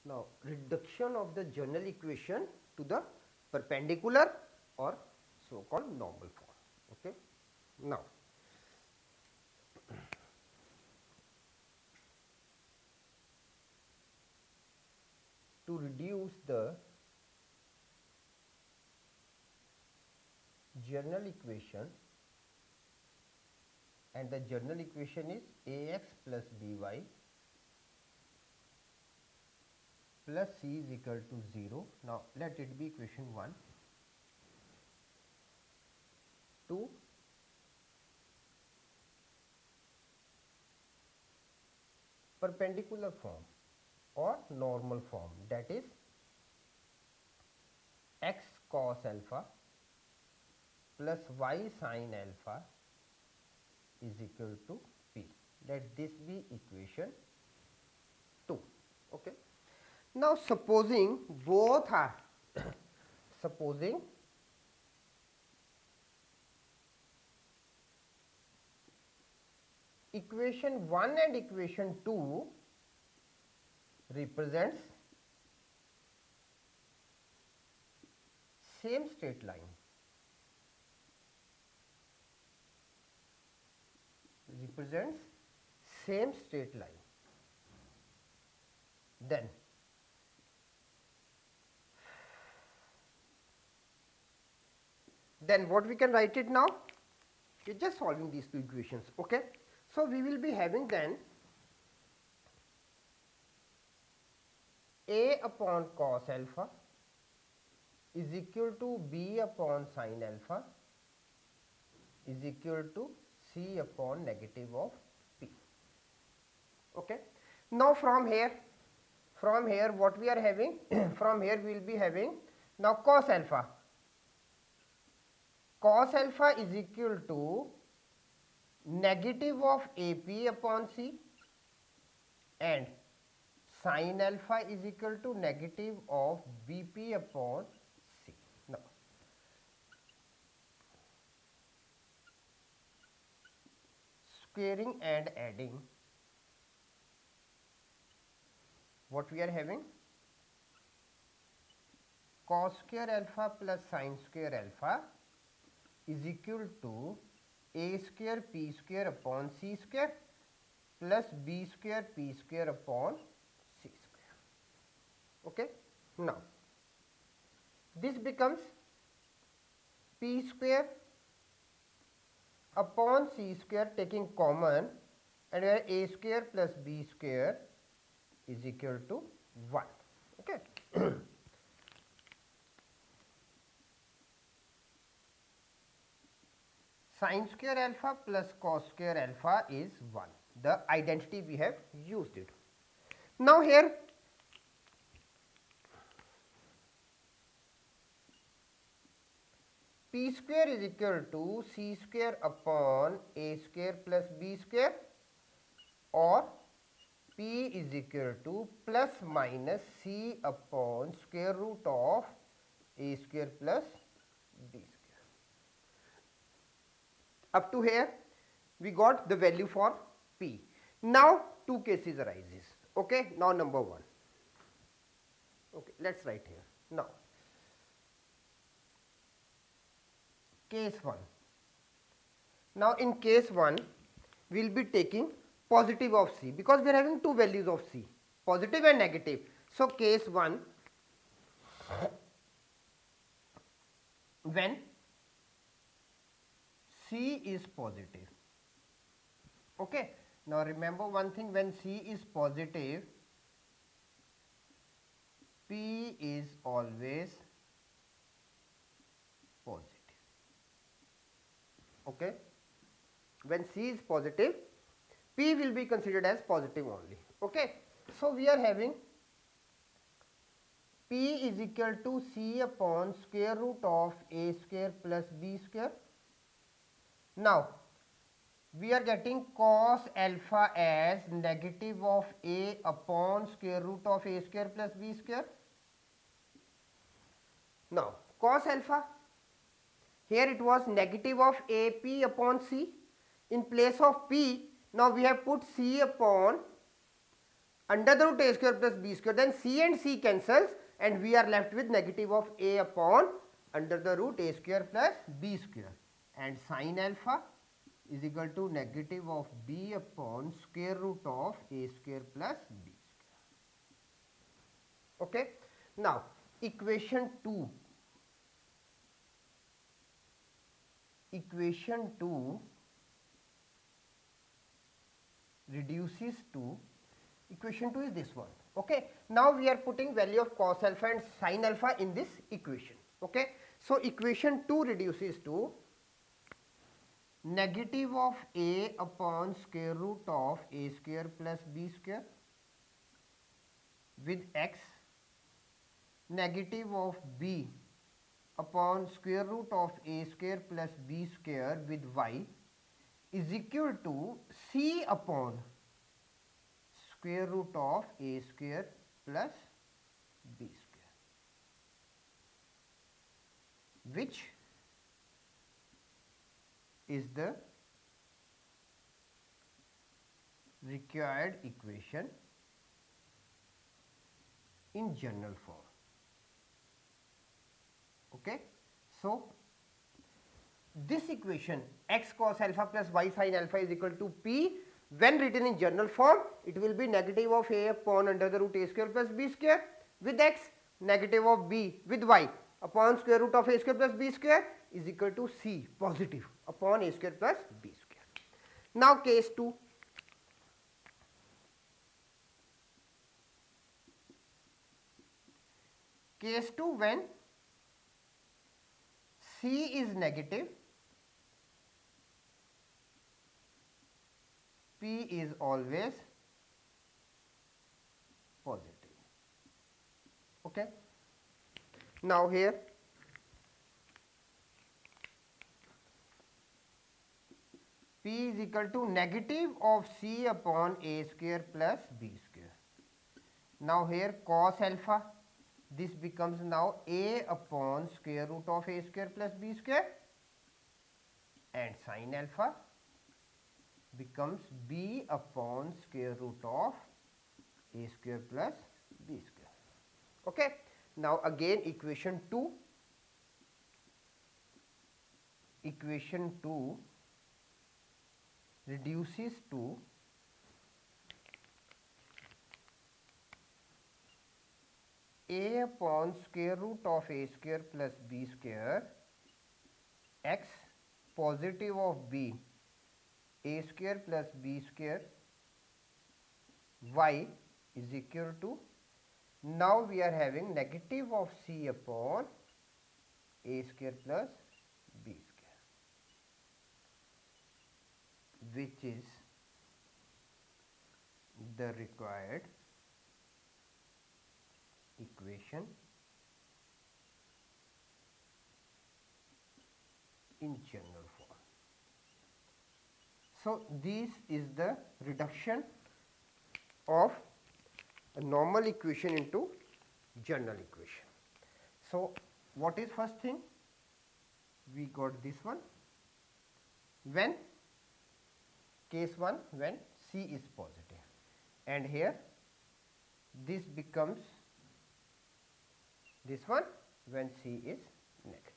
Now reduction of the general equation to the perpendicular or so called normal form. Okay. Now to reduce the general equation, and the general equation is ax plus by plus c is equal to 0. Now let it be equation 1. To perpendicular form or normal form, that is x cos alpha plus y sin alpha is equal to p. Let this be equation 2. Okay. Now supposing both are supposing equation 1 and equation 2 represents same straight line, represents same straight line, then what we can write it now? We are just solving these two equations. Okay. So we will be having then a upon cos alpha is equal to b upon sin alpha is equal to c upon negative of p. Okay. Now from here what we are having? From here we will be having now cos alpha. Cos alpha is equal to negative of AP upon C, and sin alpha is equal to negative of BP upon C. Now squaring and adding, what we are having? Cos square alpha plus sin square alpha is equal to a square p square upon c square plus b square p square upon c square. Okay. Now this becomes p square upon c square taking common, and where a square plus b square is equal to 1. Okay. Sin square alpha plus cos square alpha is 1. The identity we have used it. Now here p square is equal to c square upon a square plus b square, or p is equal to plus minus c upon square root of a square plus b square. Up to here we got the value for p. Now two cases arises. Okay. Now number 1. Okay, let's write here. Now case 1. Now in case 1 we will be taking positive of c, because we are having two values of c, positive and negative. So case 1, when c is positive. Okay. Now remember one thing, when c is positive, p is always positive. Okay. When c is positive, p will be considered as positive only. Okay. So we are having p is equal to c upon square root of a square plus b square. Now we are getting cos alpha as negative of a upon square root of a square plus b square. Now cos alpha, here it was negative of ap upon c. In place of p, now we have put c upon under the root a square plus b square, then c and c cancels and we are left with negative of a upon under the root a square plus b square, and sin alpha is equal to negative of b upon square root of a square plus b square. Okay. Now equation 2 reduces to, equation 2 is this one. Okay. Now we are putting value of cos alpha and sin alpha in this equation. Okay. So equation 2 reduces to negative of a upon square root of a square plus b square with x, negative of b upon square root of a square plus b square with y is equal to c upon square root of a square plus b square, which is the required equation in general form. Okay. So this equation x cos alpha plus y sin alpha is equal to p, when written in general form it will be negative of a upon under the root a square plus b square with x, negative of b with y upon square root of a square plus b square is equal to c positive upon a square plus b square. Now case 2. Case 2, when c is negative, p is always positive. Okay. Now here p is equal to negative of c upon a square plus b square. Now here cos alpha, this becomes now a upon square root of a square plus b square, and sin alpha becomes b upon square root of a square plus b square. Okay. Now again equation 2 reduces to a upon square root of a square plus b square, x positive of b a square plus b square, y is equal to, now we are having negative of c upon a square plus b square, which is the required equation in general form. So this is the reduction of a normal equation into general equation. So what is first thing? We got this one, when case 1 when c is positive, and here this becomes this one when c is negative.